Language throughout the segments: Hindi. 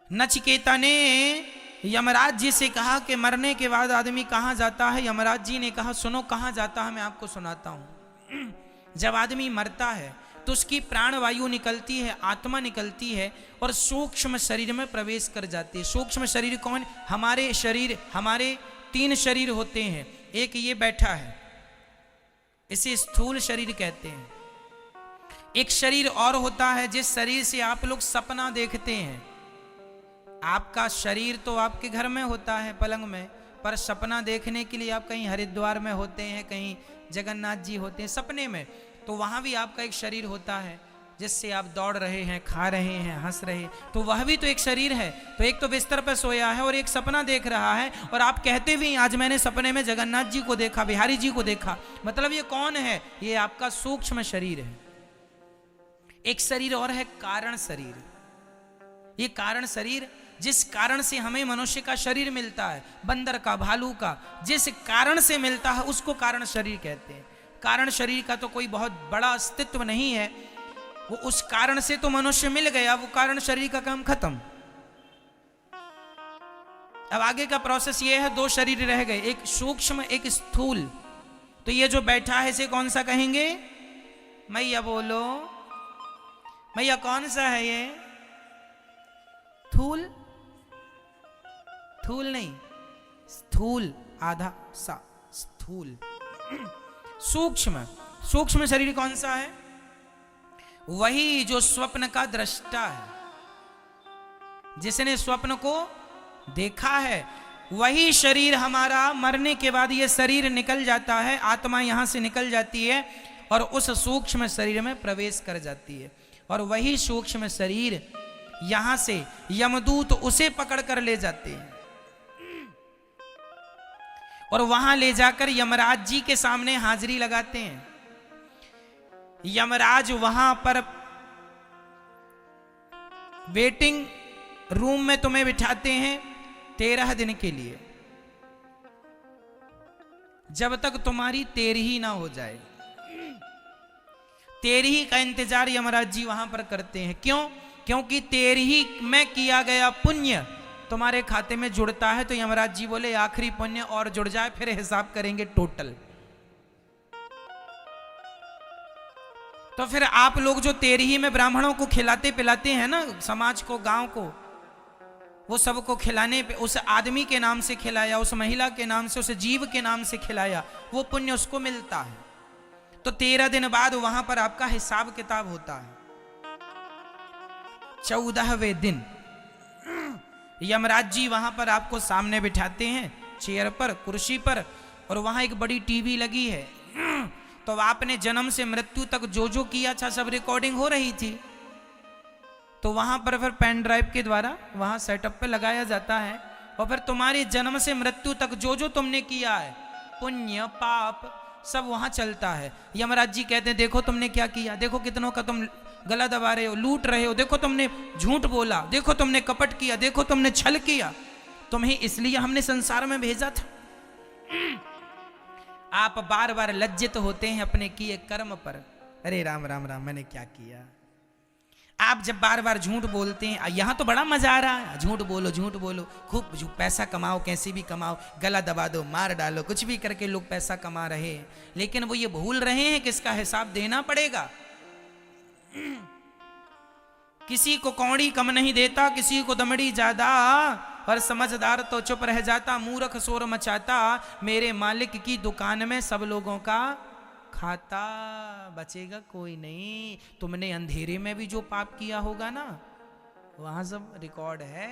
नचिकेता ने यमराज जी से कहा कि मरने के बाद आदमी कहाँ जाता है। यमराज जी ने कहा सुनो कहाँ जाता है, मैं आपको सुनाता हूँ। जब आदमी मरता है तो उसकी प्राणवायु निकलती है, आत्मा निकलती है और सूक्ष्म शरीर में प्रवेश कर जाती है। सूक्ष्म शरीर कौन? हमारे शरीर, हमारे 3 शरीर होते हैं। एक ये बैठा है, इसे स्थूल शरीर कहते हैं। एक शरीर और होता है जिस शरीर से आप लोग सपना देखते हैं। आपका शरीर तो आपके घर में होता है पलंग में, पर सपना देखने के लिए आप कहीं हरिद्वार में होते हैं, कहीं जगन्नाथ जी होते हैं सपने में, तो वहां भी आपका एक शरीर होता है जिससे आप दौड़ रहे हैं, खा रहे हैं, हंस रहे हैं, तो वह भी तो एक शरीर है। तो एक तो बिस्तर पर सोया है और एक सपना देख रहा है, और आप कहते भी आज मैंने सपने में जगन्नाथ जी को देखा, बिहारी जी को देखा। मतलब ये कौन है? ये आपका सूक्ष्म शरीर है। एक शरीर और है कारण शरीर। ये कारण शरीर जिस कारण से हमें मनुष्य का शरीर मिलता है, बंदर का, भालू का, जिस कारण से मिलता है उसको कारण शरीर कहते हैं। कारण शरीर का तो कोई बहुत बड़ा अस्तित्व नहीं है, वो उस कारण से तो मनुष्य मिल गया, वो कारण शरीर का काम खत्म। अब आगे का प्रोसेस ये है, 2 शरीर रह गए, एक सूक्ष्म एक स्थूल। तो ये जो बैठा है इसे कौन सा कहेंगे? मैया बोलो मैया, कौन सा है ये? थूल? थूल नहीं, स्थूल, आधा सा स्थूल। सूक्ष्म, सूक्ष्म शरीर कौन सा है? वही जो स्वप्न का दृष्टा है, जिसने स्वप्न को देखा है। वही शरीर हमारा मरने के बाद ये शरीर निकल जाता है, आत्मा यहां से निकल जाती है और उस सूक्ष्म शरीर में प्रवेश कर जाती है। और वही सूक्ष्म शरीर यहां से यमदूत उसे पकड़ कर ले जाते हैं और वहां ले जाकर यमराज जी के सामने हाजिरी लगाते हैं। यमराज वहां पर वेटिंग रूम में तुम्हें बिठाते हैं 13 दिन के लिए, जब तक तुम्हारी 13 ना हो जाए। 13 का इंतजार यमराज जी वहां पर करते हैं। क्यों? क्योंकि 13 में किया गया पुण्य तुम्हारे खाते में जुड़ता है। तो यमराज जी बोले आखिरी पुण्य और जुड़ जाए, फिर हिसाब करेंगे टोटल। तो फिर आप लोग जो 13 में ब्राह्मणों को खिलाते पिलाते हैं ना, समाज को, गांव को, वो सबको खिलाने पे उस आदमी के नाम से खिलाया, उस महिला के नाम से, उस जीव के नाम से खिलाया, वो पुण्य उसको मिलता है। तो 13 दिन बाद वहां पर आपका हिसाब किताब होता है। 14वें दिन यमराज जी वहां पर आपको सामने बिठाते हैं चेयर पर, कुर्सी पर, और वहां एक बड़ी टीवी लगी है। तो आपने जन्म से मृत्यु तक जो जो किया था सब रिकॉर्डिंग हो रही थी। तो वहां पर फिर पेन ड्राइव के द्वारा वहां सेटअप पे लगाया जाता है और फिर तुम्हारे जन्म से मृत्यु तक जो जो तुमने किया है, पुण्य पाप, सब वहां चलता है। यमराज जी कहते हैं देखो तुमने क्या किया, देखो कितनों का तुम गला दबा रहे हो, लूट रहे हो, देखो तुमने झूठ बोला, देखो तुमने कपट किया, देखो तुमने छल किया, तुम्हें इसलिए हमने संसार में भेजा था। आप बार बार लज्जित होते हैं अपने किए कर्म पर। अरे राम राम राम, मैंने क्या किया। आप जब बार बार झूठ बोलते हैं, यहां तो बड़ा मजा आ रहा है, झूठ बोलो, खूब पैसा कमाओ, कैसे भी कमाओ, गला दबा दो, मार डालो, कुछ भी करके लोग पैसा कमा रहे हैं। लेकिन वो ये भूल रहे हैं कि इसका हिसाब देना पड़ेगा। किसी को कौड़ी कम नहीं देता, किसी को दमड़ी ज्यादा, और समझदार तो चुप रह जाता, मूर्ख शोर मचाता, मेरे मालिक की दुकान में सब लोगों का खाता, बचेगा कोई नहीं। तुमने अंधेरे में भी जो पाप किया होगा ना, वहां सब रिकॉर्ड है,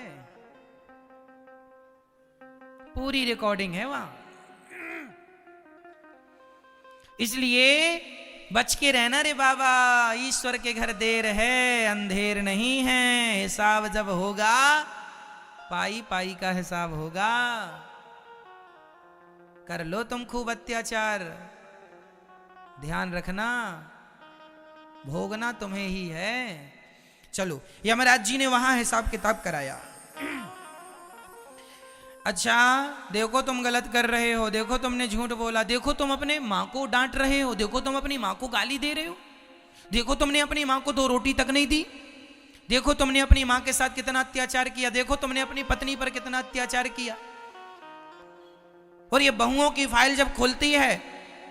पूरी रिकॉर्डिंग है वहां। इसलिए बच के रहना रे बाबा, ईश्वर के घर देर है, अंधेर नहीं है। हिसाब जब होगा, पाई पाई का हिसाब होगा। कर लो तुम खूब अत्याचार, ध्यान रखना, भोगना तुम्हें ही है। चलो, यमराज जी ने वहां हिसाब किताब कराया। अच्छा, देखो तुम गलत कर रहे हो, देखो तुमने झूठ बोला, देखो तुम अपने माँ को डांट रहे हो, देखो तुम अपनी माँ को गाली दे रहे हो, देखो तुमने अपनी माँ को 2 रोटी तक नहीं दी, देखो तुमने अपनी मां के साथ कितना अत्याचार किया, देखो तुमने अपनी पत्नी पर कितना अत्याचार किया। और ये बहुओं की फाइल जब खुलती है,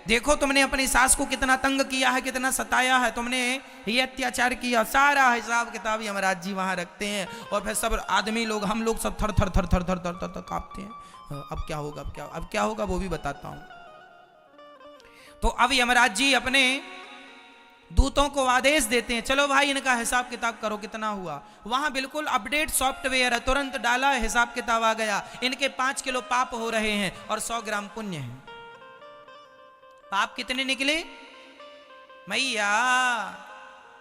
देखो तुमने अपनी सास को कितना तंग किया है, कितना सताया है, तुमने ये अत्याचार किया। सारा हिसाब किताब यमराज जी वहां रखते हैं। और फिर सब आदमी लोग, हम लोग सब थर थर थर थर थर थर थर कांपते हैं। अब क्या होगा, अब क्या होगा वो भी बताता हूं। तो अब यमराज जी अपने दूतों को आदेश देते हैं, चलो भाई इनका हिसाब किताब करो कितना हुआ। वहां बिल्कुल अपडेट सॉफ्टवेयर है, तुरंत डाला, हिसाब किताब आ गया। इनके 5 किलो पाप हो रहे हैं और 100 ग्राम पुण्य है। पाप कितने निकले मैया,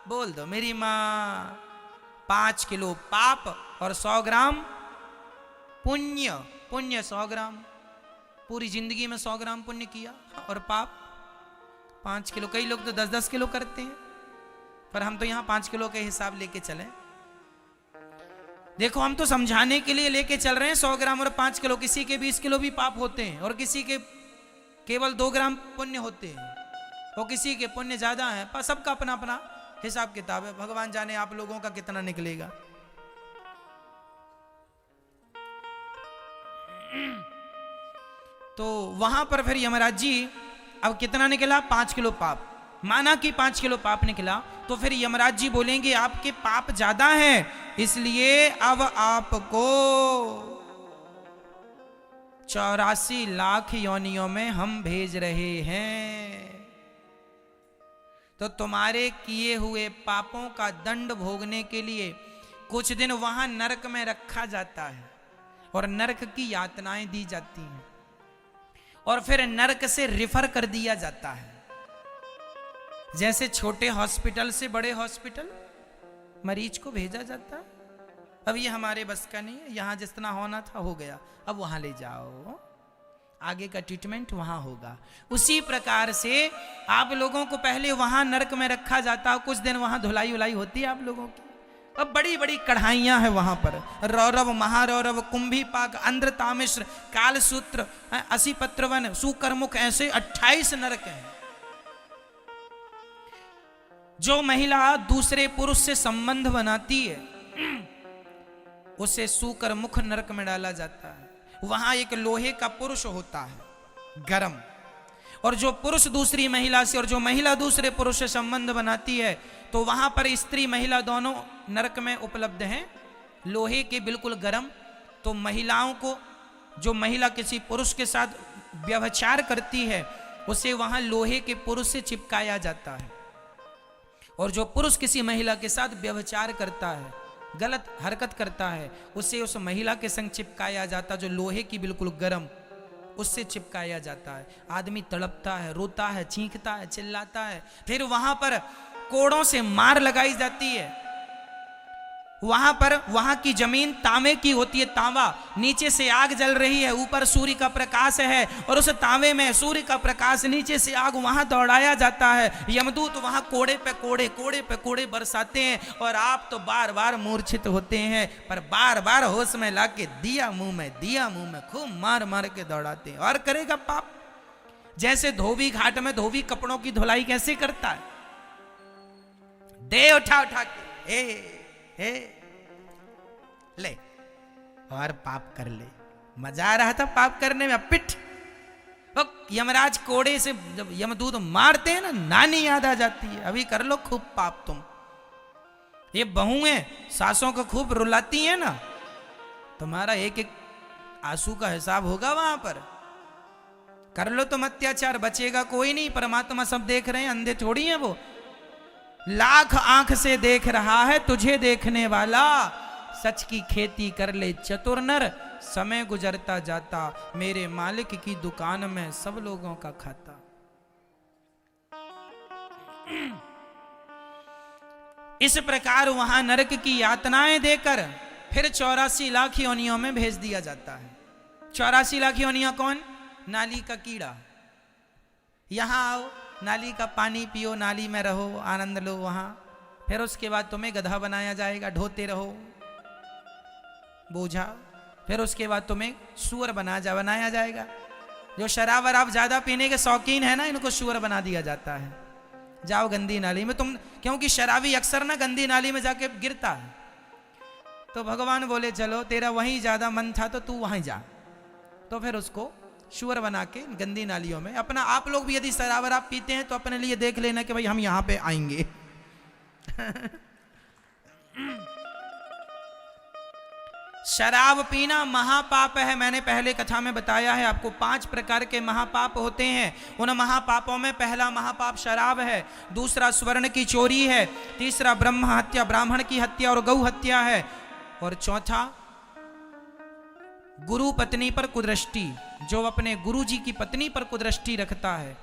बोल दो मेरी मां। 5 किलो पाप और 100 ग्राम पुण्य। पुण्य 100 ग्राम, पूरी जिंदगी में 100 ग्राम पुण्य किया, और पाप 5 किलो। कई लोग तो 10-10 किलो करते हैं, पर हम तो यहां 5 किलो के हिसाब लेके चले। देखो हम तो समझाने के लिए लेके चल रहे हैं 100 ग्राम और 5 किलो। किसी के 20 किलो भी पाप होते हैं और किसी के केवल 2 ग्राम पुण्य होते हैं, और किसी के पुण्य ज्यादा है। पर सबका अपना अपना हिसाब किताब है। भगवान जाने आप लोगों का कितना निकलेगा। तो वहां पर फिर यमराज जी, अब कितना निकला, 5 किलो पाप। माना कि 5 किलो पाप निकला, तो फिर यमराज जी बोलेंगे आपके पाप ज्यादा हैं, इसलिए अब आपको 84 लाख योनियों में हम भेज रहे हैं। तो तुम्हारे किए हुए पापों का दंड भोगने के लिए कुछ दिन वहां नरक में रखा जाता है और नरक की यातनाएं दी जाती हैं, और फिर नरक से रिफर कर दिया जाता है। जैसे छोटे हॉस्पिटल से बड़े हॉस्पिटल मरीज को भेजा जाता है। अब ये हमारे बस का नहीं है, यहां जितना होना था हो गया, अब वहां ले जाओ, आगे का ट्रीटमेंट वहां होगा। उसी प्रकार से आप लोगों को पहले वहां नरक में रखा जाता, कुछ दिन वहां धुलाई उलाई होती है आप लोगों की। अब बड़ी बड़ी कढ़ाइयां हैं वहां पर, रौरव, महारौरव, कुंभीपाक, अंध्रतामिश्र, कालसूत्र, असीपत्रवन, सुकरमुख, ऐसे 28 नरक हैं। जो महिला दूसरे पुरुष से संबंध बनाती है उसे सुकरमुख नरक में डाला जाता है। वहां एक लोहे का पुरुष होता है गरम, और जो पुरुष दूसरी महिला से और जो महिला दूसरे पुरुष से संबंध बनाती है, तो वहां पर स्त्री महिला दोनों नरक में उपलब्ध हैं, लोहे के बिल्कुल गरम। तो महिलाओं को, जो महिला किसी पुरुष के साथ व्यभिचार करती है, उसे वहां लोहे के पुरुष से चिपकाया जाता है, और जो पुरुष किसी महिला के साथ व्यभिचार करता है, गलत हरकत करता है, उसे उस महिला के संग चिपकाया जाता, जो लोहे की बिल्कुल गरम, उससे चिपकाया जाता है। आदमी तड़पता है, रोता है, चीखता है, चिल्लाता है। फिर वहां पर कोड़ों से मार लगाई जाती है। वहां पर वहां की जमीन तांबे की होती है, तांबा, नीचे से आग जल रही है, ऊपर सूर्य का प्रकाश है, और उस तांबे में सूर्य का प्रकाश, नीचे से आग, वहां दौड़ाया जाता है। यमदूत वहां कोड़े पे कोड़े, कोड़े पे कोड़े बरसाते हैं, और आप तो बार बार मूर्छित होते हैं, पर बार बार होश में लाके दिया मुंह में, दिया मुंह में, खूब मार मार के दौड़ाते हैं। और करेगा पाप। जैसे धोबी घाट में धोबी कपड़ों की धुलाई कैसे करता है, दे उठा उठा के, ले और पाप कर ले। मजा आ रहा था पाप करने में। पिट, यमराज कोड़े से जब यमदूत मारते हैं ना, नानी याद आ जाती है, अभी कर लो खूब पाप तुम। ये बहुएं सासों को खूब रुलाती है ना, तुम्हारा एक एक आंसू का हिसाब होगा वहां पर। कर लो तुम अत्याचार, बचेगा कोई नहीं। परमात्मा सब देख रहे हैं, अंधे थोड़ी हैं वो। लाख आंख से देख रहा है तुझे देखने वाला, सच की खेती कर ले चतुर नर, समय गुजरता जाता मेरे मालिक की दुकान में सब लोगों का खाता। इस प्रकार वहां नरक की यातनाएं देकर फिर 84 लाख योनियों में भेज दिया जाता है। 84 लाख योनियां कौन? नाली का कीड़ा। यहां आओ, नाली का पानी पियो, नाली में रहो, आनंद लो वहां। फिर उसके बाद तुम्हें गधा बनाया जाएगा, ढोते रहो बोझा। फिर उसके बाद तुम्हें सुअर बनाया जाएगा। जो शराब वराब ज्यादा पीने के शौकीन है ना, इनको सुअर बना दिया जाता है। जाओ गंदी नाली में तुम, क्योंकि शराबी अक्सर ना गंदी नाली में जाके गिरता है, तो भगवान बोले चलो तेरा वहीं ज्यादा मन था तो तू वहीं जा। तो फिर उसको शुअर बना के गंदी नालियों में अपना, आप लोग भी यदि शराब आप पीते हैं तो अपने लिए देख लेना कि भाई हम यहां पे आएंगे। शराब पीना महापाप है। मैंने पहले कथा में बताया है आपको 5 प्रकार के महापाप होते हैं। उन महापापों में पहला महापाप शराब है, दूसरा स्वर्ण की चोरी है, तीसरा ब्रह्म हत्या, ब्राह्मण की हत्या और गौ हत्या है, और चौथा गुरु पत्नी पर कुदृष्टि, जो अपने गुरु जी की पत्नी पर कुदृष्टि रखता है।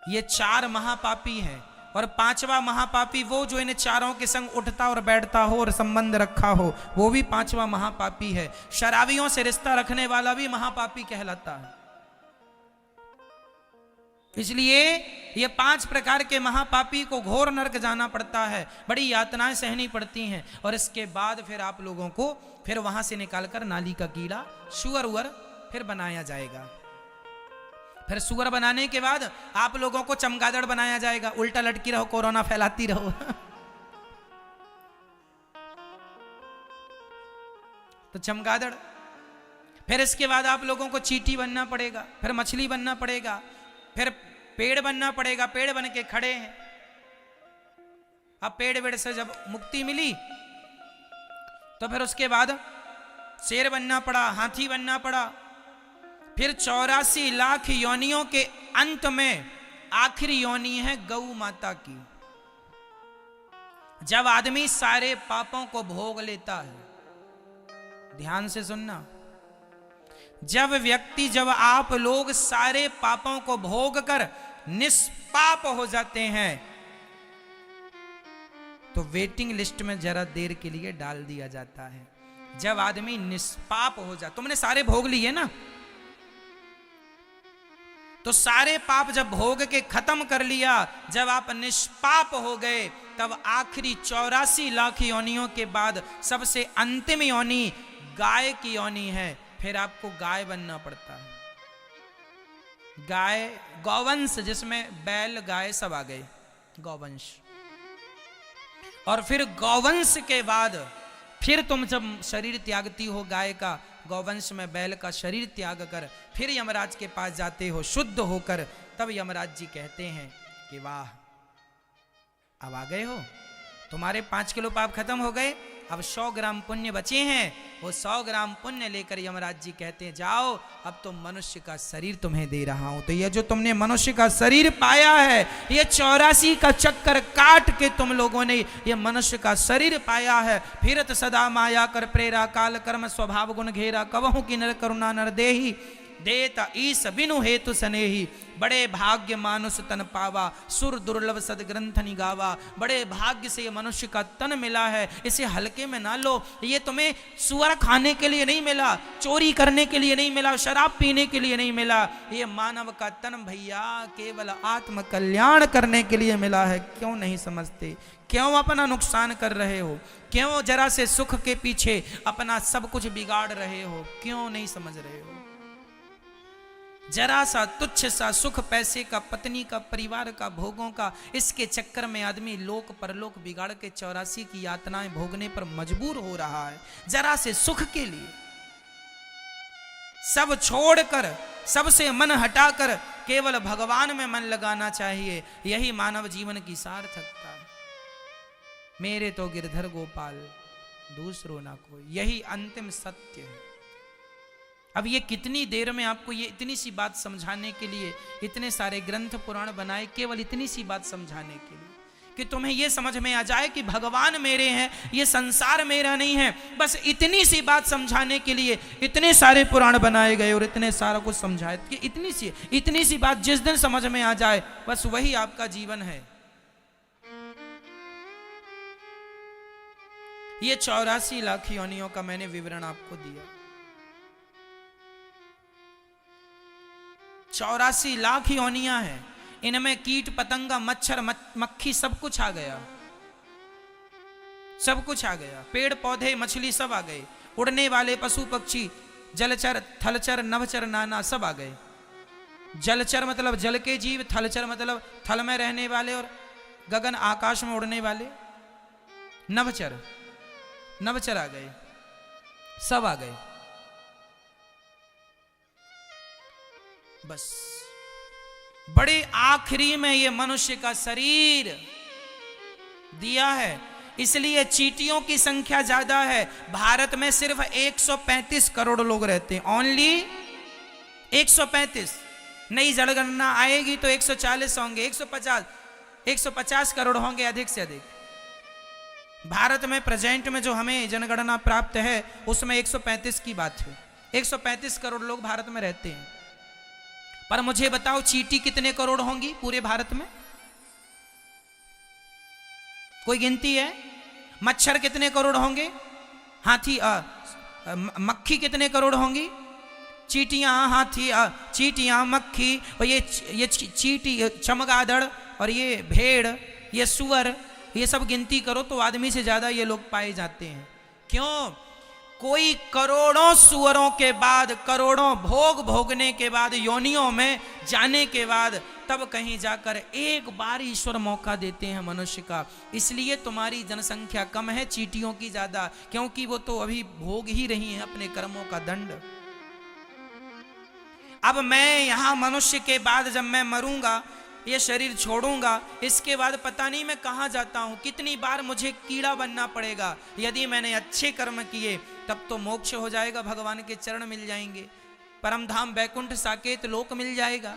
ये 4 महापापी हैं। और 5वां महापापी वो जो इन चारों के संग उठता और बैठता हो और संबंध रखा हो, वो भी 5वां महापापी है। शराबियों से रिश्ता रखने वाला भी महापापी कहलाता है। इसलिए ये 5 प्रकार के महापापी को घोर नरक जाना पड़ता है, बड़ी यातनाएं सहनी पड़ती हैं। और इसके बाद फिर आप लोगों को फिर वहां से निकालकर नाली का कीड़ा, सुअर उअर फिर बनाया जाएगा। फिर सुअर बनाने के बाद आप लोगों को चमगादड़ बनाया जाएगा, उल्टा लटकी रहो, कोरोना फैलाती रहो। तो चमगादड़। फिर इसके बाद आप लोगों को चींटी बनना पड़ेगा, फिर मछली बनना पड़ेगा, फिर पेड़ बनना पड़ेगा। पेड़ बन के खड़े हैं। अब पेड़ वेड़ से जब मुक्ति मिली तो फिर उसके बाद शेर बनना पड़ा, हाथी बनना पड़ा। फिर 84 लाख योनियों के अंत में आखिरी योनि है गौ माता की। जब आदमी सारे पापों को भोग लेता है, ध्यान से सुनना, जब आप लोग सारे पापों को भोग कर निष्पाप हो जाते हैं तो वेटिंग लिस्ट में जरा देर के लिए डाल दिया जाता है। जब आदमी निष्पाप हो जाता, तुमने सारे भोग लिए ना, तो सारे पाप जब भोग के खत्म कर लिया, जब आप निष्पाप हो गए, तब आखिरी 84 लाख योनियों के बाद सबसे अंतिम योनि गाय की योनि है। फिर आपको गाय बनना पड़ता है। गाय, गौवंश, जिसमें बैल गाय सब आ गए, गौवंश। और फिर गौवंश के बाद फिर तुम जब शरीर त्यागती हो गाय का, गौवंश में बैल का शरीर त्याग कर फिर यमराज के पास जाते हो शुद्ध होकर, तब यमराज जी कहते हैं कि वाह, अब आ गए हो, तुम्हारे 5 किलो पाप खत्म हो गए, अब 100 ग्राम पुण्य बचे हैं। वो 100 ग्राम पुण्य लेकर यमराज जी कहते हैं जाओ, अब तो मनुष्य का शरीर तुम्हें दे रहा हूं। तो ये जो तुमने मनुष्य का शरीर पाया है, ये 84 का चक्कर काट के तुम लोगों ने ये मनुष्य का शरीर पाया है। फिरत सदा माया कर प्रेरा, काल कर्म स्वभाव गुण घेरा, कवहु की नर करुणा नर देही, देता ईस बिनु हेतु सनेही, बड़े भाग्य मानुष तन पावा, सुर दुर्लभ सदग्रंथ निगावा। बड़े भाग्य से ये मनुष्य का तन मिला है, इसे हल्के में ना लो। ये तुम्हें सुअर खाने के लिए नहीं मिला, चोरी करने के लिए नहीं मिला, शराब पीने के लिए नहीं मिला। ये मानव का तन भैया केवल आत्म कल्याण करने के लिए मिला है। क्यों नहीं समझते? क्यों अपना नुकसान कर रहे हो? क्यों जरा से सुख के पीछे अपना सब कुछ बिगाड़ रहे हो? क्यों नहीं समझ रहे हो? जरा सा तुच्छ सा सुख, पैसे का, पत्नी का, परिवार का, भोगों का, इसके चक्कर में आदमी लोक परलोक बिगाड़ के 84 की यातनाएं भोगने पर मजबूर हो रहा है। जरा से सुख के लिए सब छोड़कर, सबसे मन हटाकर केवल भगवान में मन लगाना चाहिए। यही मानव जीवन की सार्थकता है। मेरे तो गिरधर गोपाल, दूसरो ना कोई, यही अंतिम सत्य है। अब ये कितनी देर में आपको ये इतनी सी बात समझाने के लिए इतने सारे ग्रंथ पुराण बनाए, केवल इतनी सी बात समझाने के लिए कि तुम्हें ये समझ में आ जाए कि भगवान मेरे हैं, ये संसार मेरा नहीं है। बस इतनी सी बात समझाने के लिए इतने सारे पुराण बनाए गए और इतने सारा कुछ समझाए कि इतनी सी बात जिस दिन समझ में आ जाए, बस वही आपका जीवन है। ये 84 लाख योनियों का मैंने विवरण आपको दिया। 84 लाख योनियां हैं, इनमें कीट पतंगा, मच्छर, मक्खी सब कुछ आ गया, सब कुछ आ गया। पेड़ पौधे, मछली सब आ गए, उड़ने वाले पशु पक्षी, जलचर, थलचर, नभचर, नाना सब आ गए। जलचर मतलब जल के जीव, थलचर मतलब थल में रहने वाले और गगन आकाश में उड़ने वाले, नभचर नवचर आ गए, सब आ गए। बस बड़े आखिरी में ये मनुष्य का शरीर दिया है, इसलिए चींटियों की संख्या ज्यादा है। भारत में सिर्फ 135 करोड़ लोग रहते हैं, ओनली 135। नई जनगणना आएगी तो 140 होंगे, 150 करोड़ होंगे अधिक से अधिक। भारत में प्रेजेंट में जो हमें जनगणना प्राप्त है उसमें 135 की बात है, 135 करोड़ लोग भारत में रहते हैं। पर मुझे बताओ चींटी कितने करोड़ होंगी पूरे भारत में? कोई गिनती है? मच्छर कितने करोड़ होंगे? हाथी मक्खी कितने करोड़ होंगी? चींटियां, हाथी, चींटियां, मक्खी, और ये चींटी, चमगादड़, और ये भेड़, ये सुअर, ये सब गिनती करो तो आदमी से ज्यादा ये लोग पाए जाते हैं। क्यों? कोई करोड़ों सुअरों के बाद, करोड़ों भोग भोगने के बाद, योनियों में जाने के बाद, तब कहीं जाकर एक बार ईश्वर मौका देते हैं मनुष्य का। इसलिए तुम्हारी जनसंख्या कम है, चींटियों की ज्यादा, क्योंकि वो तो अभी भोग ही रही हैं अपने कर्मों का दंड। अब मैं यहां मनुष्य के बाद जब मैं मरूंगा, ये शरीर छोड़ूंगा, इसके बाद पता नहीं मैं कहां जाता हूं, कितनी बार मुझे कीड़ा बनना पड़ेगा। यदि मैंने अच्छे कर्म किए तब तो मोक्ष हो जाएगा, भगवान के चरण मिल जाएंगे, परम धाम वैकुंठ साकेत लोक मिल जाएगा।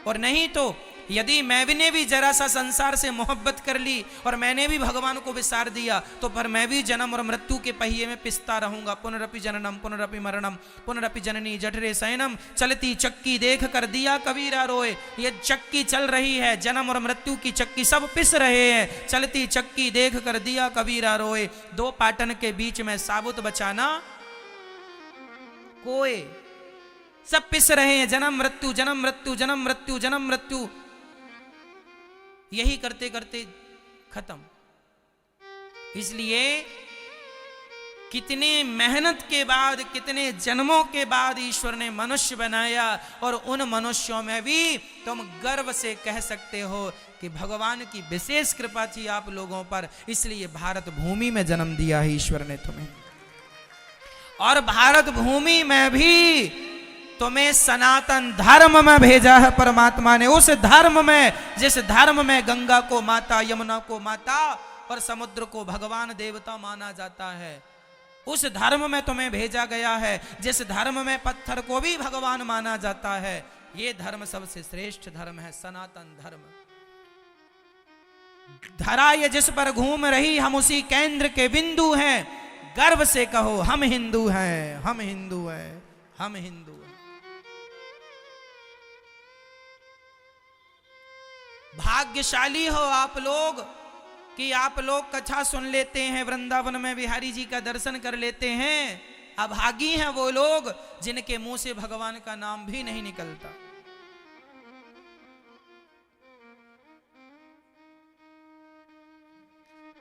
और नहीं तो यदि मैंने भी जरा सा संसार से मोहब्बत कर ली और मैंने भी भगवान को विसार दिया, तो पर मैं भी जन्म और मृत्यु के पहिए में पिसता रहूंगा। पुनरपि जननम पुनरपि मरणम पुनरपि जननी जठरे शयनम, चलती चक्की देख कर दिया कबीरा रोए। ये चक्की चल रही है, जन्म और मृत्यु की चक्की, सब पिस रहे हैं। चलती चक्की देख कर दिया कबीरा रोए, दो पाटन के बीच में साबुत बचाना कोई। सब पिस रहे हैं, जन्म मृत्यु जन्म मृत्यु जन्म मृत्यु जन्म मृत्यु, यही करते करते खत्म। इसलिए कितने मेहनत के बाद, कितने जन्मों के बाद ईश्वर ने मनुष्य बनाया, और उन मनुष्यों में भी तुम गर्व से कह सकते हो कि भगवान की विशेष कृपा थी आप लोगों पर, इसलिए भारत भूमि में जन्म दिया है ईश्वर ने तुम्हें। और भारत भूमि में भी तुम्हें सनातन धर्म में भेजा है परमात्मा ने। उस धर्म में, जिस धर्म में गंगा को माता, यमुना को माता और समुद्र को भगवान देवता माना जाता है, उस धर्म में तुम्हें भेजा गया है। जिस धर्म में पत्थर को भी भगवान माना जाता है, ये धर्म सबसे श्रेष्ठ धर्म है, सनातन धर्म। धरा ये जिस पर घूम रही, हम उसी केंद्र के बिंदु हैं। गर्व से कहो हम हिंदू हैं, हम हिंदू हैं, हम हिंदू हैं। भाग्यशाली हो आप लोग कि आप लोग कथा सुन लेते हैं, वृंदावन में बिहारी जी का दर्शन कर लेते हैं। अभागी हैं वो लोग जिनके मुंह से भगवान का नाम भी नहीं निकलता।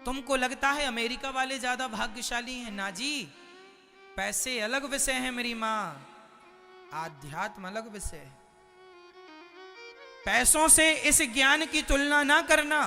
तुमको लगता है अमेरिका वाले ज्यादा भाग्यशाली हैं? ना जी, पैसे अलग विषय है मेरी मां, आध्यात्म अलग विषय है। पैसों से इस ज्ञान की तुलना ना करना।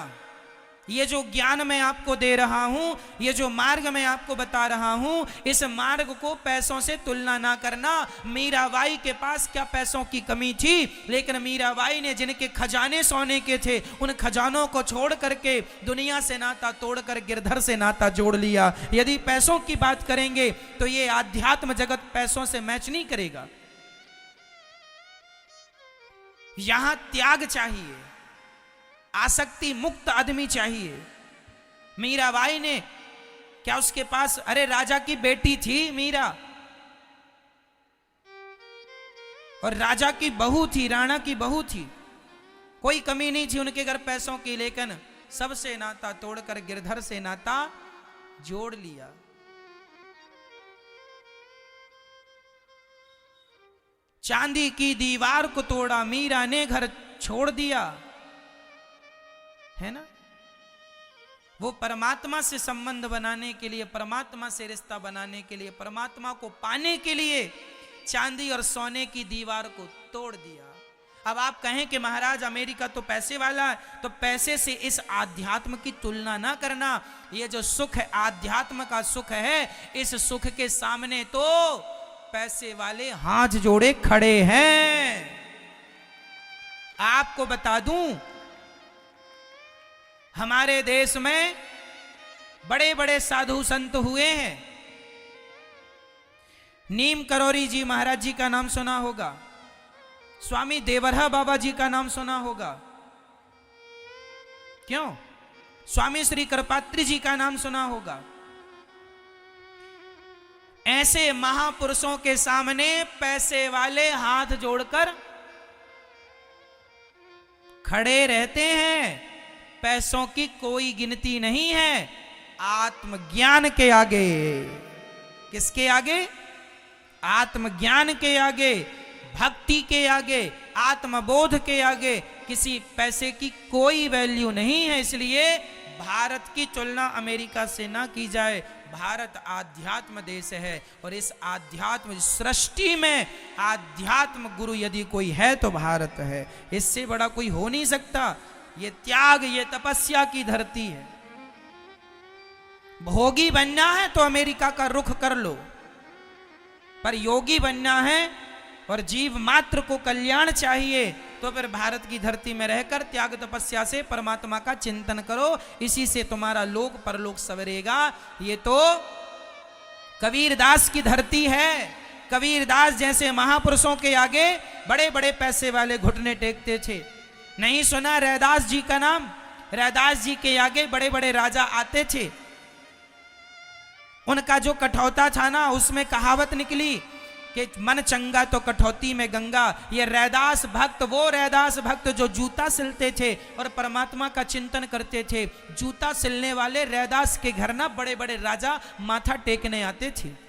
ये जो ज्ञान मैं आपको दे रहा हूं, ये जो मार्ग मैं आपको बता रहा हूं, इस मार्ग को पैसों से तुलना ना करना। मीराबाई के पास क्या पैसों की कमी थी, लेकिन मीराबाई ने जिनके खजाने सोने के थे, उन खजानों को छोड़ करके दुनिया से नाता तोड़कर गिरधर से नाता जोड़ लिया। यदि पैसों की बात करेंगे तो ये आध्यात्म जगत पैसों से मैच नहीं करेगा। यहां त्याग चाहिए, आसक्ति मुक्त आदमी चाहिए। मीराबाई ने क्या उसके पास, अरे राजा की बेटी थी मीरा, और राजा की बहू थी, राणा की बहू थी, कोई कमी नहीं थी उनके घर पैसों की, लेकिन सबसे नाता तोड़कर गिरधर से नाता जोड़ लिया। चांदी की दीवार को तोड़ा, मीरा ने घर छोड़ दिया, है ना। वो परमात्मा से संबंध बनाने के लिए, परमात्मा से रिश्ता बनाने के लिए, परमात्मा को पाने के लिए चांदी और सोने की दीवार को तोड़ दिया। अब आप कहें कि महाराज अमेरिका तो पैसे वाला है, तो पैसे से इस आध्यात्म की तुलना ना करना। ये जो सुख है, आध्यात्म का सुख है, इस सुख के सामने तो पैसे वाले हाथ जोड़े खड़े हैं। आपको बता दूं, हमारे देश में बड़े बड़े साधु संत हुए हैं। नीम करोरी जी महाराज जी का नाम सुना होगा, स्वामी देवरहा बाबा जी का नाम सुना होगा, क्यों? स्वामी श्री करपात्री जी का नाम सुना होगा। ऐसे महापुरुषों के सामने पैसे वाले हाथ जोड़कर खड़े रहते हैं। पैसों की कोई गिनती नहीं है। आत्मज्ञान के आगे, किसके आगे? आत्मज्ञान के आगे, भक्ति के आगे, आत्मबोध के आगे किसी पैसे की कोई वैल्यू नहीं है। इसलिए भारत की तुलना अमेरिका से ना की जाए। भारत आध्यात्म देश है और इस आध्यात्म सृष्टि में आध्यात्म गुरु यदि कोई है तो भारत है। इससे बड़ा कोई हो नहीं सकता। ये त्याग, ये तपस्या की धरती है। भोगी बनना है तो अमेरिका का रुख कर लो, पर योगी बनना है और जीव मात्र को कल्याण चाहिए तो फिर भारत की धरती में रहकर त्याग तपस्या से परमात्मा का चिंतन करो। इसी से तुम्हारा लोक परलोक सवरेगा। ये तो कबीरदास की धरती है। कबीरदास जैसे महापुरुषों के आगे बड़े बड़े पैसे वाले घुटने टेकते थे। नहीं सुना रैदास जी का नाम? रैदास जी के आगे बड़े बड़े राजा आते थे। उनका जो कठौता था ना, उसमें कहावत निकली कि मन चंगा तो कठौती में गंगा। ये रैदास भक्त, वो रैदास भक्त जो जूता सिलते थे और परमात्मा का चिंतन करते थे। जूता सिलने वाले रैदास के घर ना बड़े बड़े राजा माथा टेकने आते थे।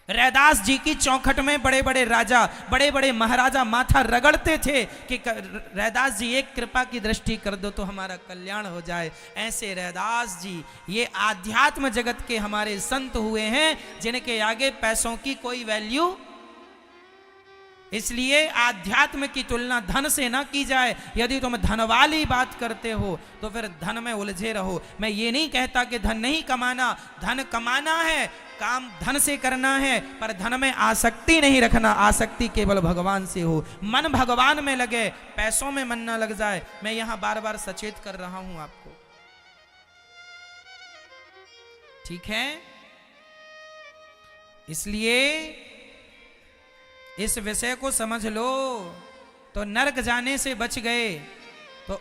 रैदास जी की चौखट में बड़े बड़े राजा, बड़े बड़े महाराजा माथा रगड़ते थे कि रैदास जी एक कृपा की दृष्टि कर दो तो हमारा कल्याण हो जाए। ऐसे रैदास जी ये आध्यात्म जगत के हमारे संत हुए हैं जिनके आगे पैसों की कोई वैल्यू। इसलिए आध्यात्म की तुलना धन से ना की जाए। यदि तुम धन वाली बात करते हो तो फिर धन में उलझे रहो। मैं ये नहीं कहता कि धन नहीं कमाना, धन कमाना है, काम धन से करना है, पर धन में आसक्ति नहीं रखना। आसक्ति केवल भगवान से हो। मन भगवान में लगे, पैसों में मन ना लग जाए। मैं यहां बार बार सचेत कर रहा हूं आपको, ठीक है? इसलिए इस विषय को समझ लो तो नरक जाने से बच गए। तो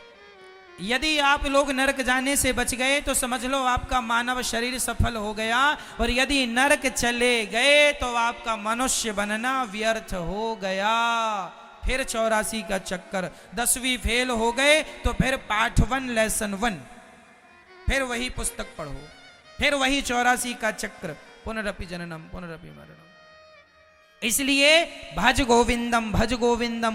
यदि आप लोग नरक जाने से बच गए तो समझ लो आपका मानव शरीर सफल हो गया। और यदि नरक चले गए तो आपका मनुष्य बनना व्यर्थ हो गया। फिर 84 का चक्कर। 10वीं फेल हो गए तो फिर पाठ 1 लेसन 1, फिर वही पुस्तक पढ़ो, फिर वही 84 का चक्र। पुनरपि जननम पुनरपि मरणम। इसलिए भज गोविंदम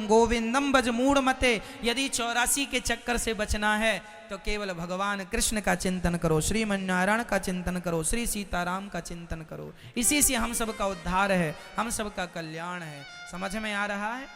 गोविंदम भज मूढ़ मते। यदि 84 के चक्कर से बचना है तो केवल भगवान कृष्ण का चिंतन करो, श्रीमन्नारायण का चिंतन करो, श्री सीताराम का चिंतन करो। इसी से हम सब का उद्धार है, हम सब का कल्याण है। समझ में आ रहा है?